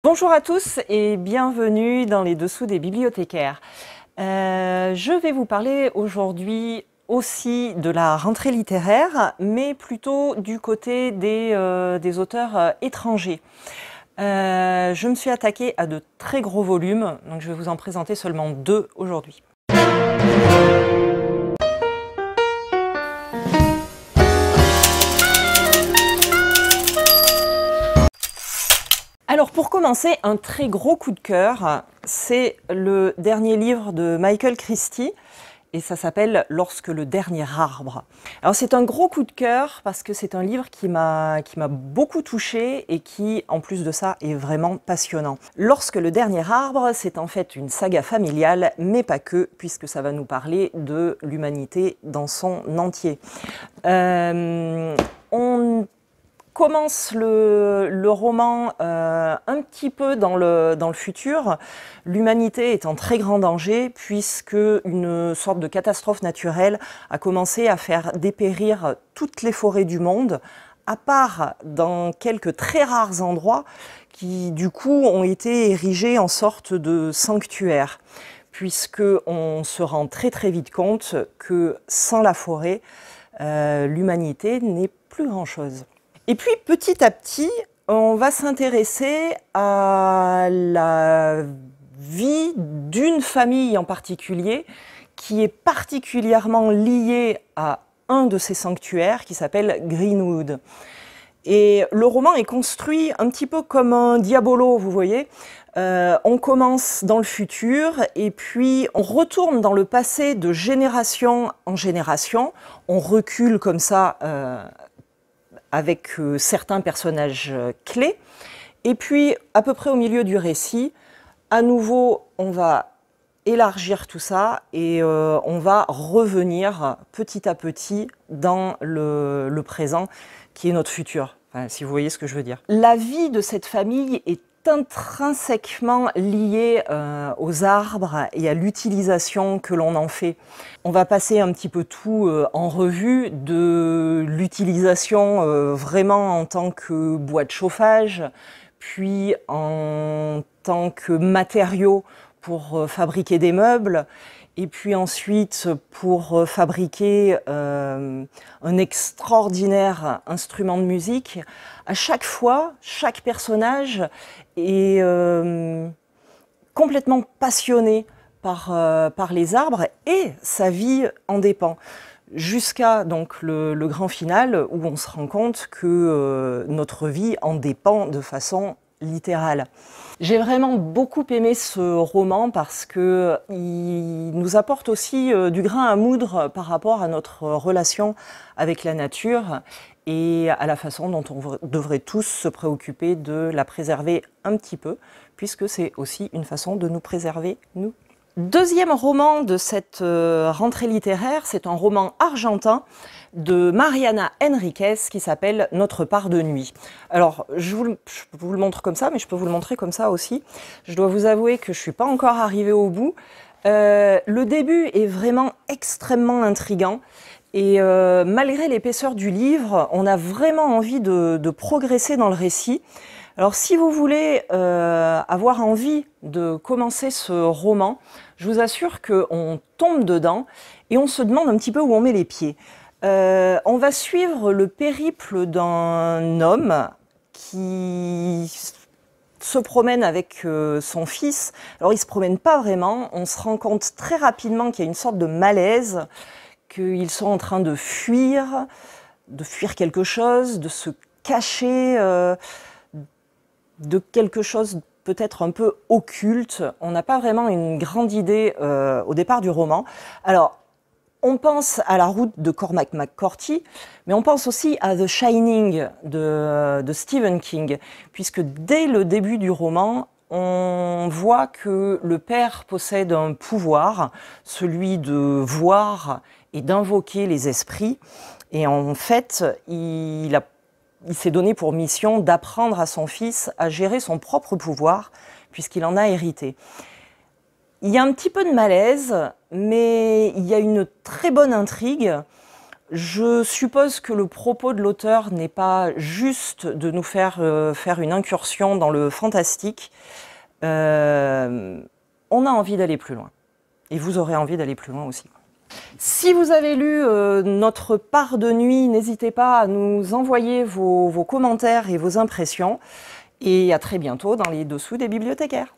Bonjour à tous et bienvenue dans les dessous des bibliothécaires. Je vais vous parler aujourd'hui aussi de la rentrée littéraire, mais plutôt du côté des auteurs étrangers. Je me suis attaquée à de très gros volumes, donc je vais vous en présenter seulement 2 aujourd'hui. Alors pour commencer, un très gros coup de cœur, c'est le dernier livre de Michael Christie et ça s'appelle « Lorsque le dernier arbre ». Alors c'est un gros coup de cœur parce que c'est un livre qui m'a beaucoup touchée et qui, en plus de ça, est vraiment passionnant. « Lorsque le dernier arbre », c'est en fait une saga familiale, mais pas que, puisque ça va nous parler de l'humanité dans son entier. On commence le roman un petit peu dans le futur. L'humanité est en très grand danger puisque une sorte de catastrophe naturelle a commencé à faire dépérir toutes les forêts du monde, à part dans quelques très rares endroits qui du coup ont été érigés en sorte de sanctuaires, puisqu'on se rend très très vite compte que sans la forêt, l'humanité n'est plus grand-chose. Et puis petit à petit, on va s'intéresser à la vie d'une famille en particulier qui est particulièrement liée à un de ces sanctuaires qui s'appelle Greenwood. Et le roman est construit un petit peu comme un diabolo, vous voyez. On commence dans le futur et puis on retourne dans le passé de génération en génération. On recule comme ça avec certains personnages clés. Et puis, à peu près au milieu du récit, à nouveau, on va élargir tout ça et on va revenir petit à petit dans le présent, qui est notre futur, enfin, si vous voyez ce que je veux dire. La vie de cette famille est intrinsèquement liée aux arbres et à l'utilisation que l'on en fait. On va passer un petit peu tout en revue, de l'utilisation vraiment en tant que bois de chauffage, puis en tant que matériau pour fabriquer des meubles, et puis ensuite pour fabriquer un extraordinaire instrument de musique. À chaque fois, chaque personnage est complètement passionné par les arbres et sa vie en dépend. Jusqu'à donc le grand final où on se rend compte que notre vie en dépend de façon littérale. J'ai vraiment beaucoup aimé ce roman parce qu'il nous apporte aussi du grain à moudre par rapport à notre relation avec la nature et à la façon dont on devrait tous se préoccuper de la préserver un petit peu, puisque c'est aussi une façon de nous préserver, nous. Deuxième roman de cette rentrée littéraire, c'est un roman argentin de Mariana Enriquez qui s'appelle « Notre part de nuit ». Alors, je vous le montre comme ça, mais je peux vous le montrer comme ça aussi. Je dois vous avouer que je ne suis pas encore arrivée au bout. Le début est vraiment extrêmement intriguant. Et malgré l'épaisseur du livre, on a vraiment envie de progresser dans le récit. Alors si vous voulez avoir envie de commencer ce roman, je vous assure qu'on tombe dedans et on se demande un petit peu où on met les pieds. On va suivre le périple d'un homme qui se promène avec son fils. Alors il ne se promène pas vraiment, on se rend compte très rapidement qu'il y a une sorte de malaise, qu'ils sont en train de fuir quelque chose, de se cacher de quelque chose peut-être un peu occulte. On n'a pas vraiment une grande idée au départ du roman. Alors, on pense à La Route de Cormac McCarthy, mais on pense aussi à The Shining de Stephen King, puisque dès le début du roman, on voit que le père possède un pouvoir, celui de voir et d'invoquer les esprits. Et en fait, il s'est donné pour mission d'apprendre à son fils à gérer son propre pouvoir, puisqu'il en a hérité. Il y a un petit peu de malaise, mais il y a une très bonne intrigue. Je suppose que le propos de l'auteur n'est pas juste de nous faire faire une incursion dans le fantastique. On a envie d'aller plus loin. Et vous aurez envie d'aller plus loin aussi. Si vous avez lu notre part de nuit, n'hésitez pas à nous envoyer vos commentaires et vos impressions. Et à très bientôt dans les dessous des bibliothécaires.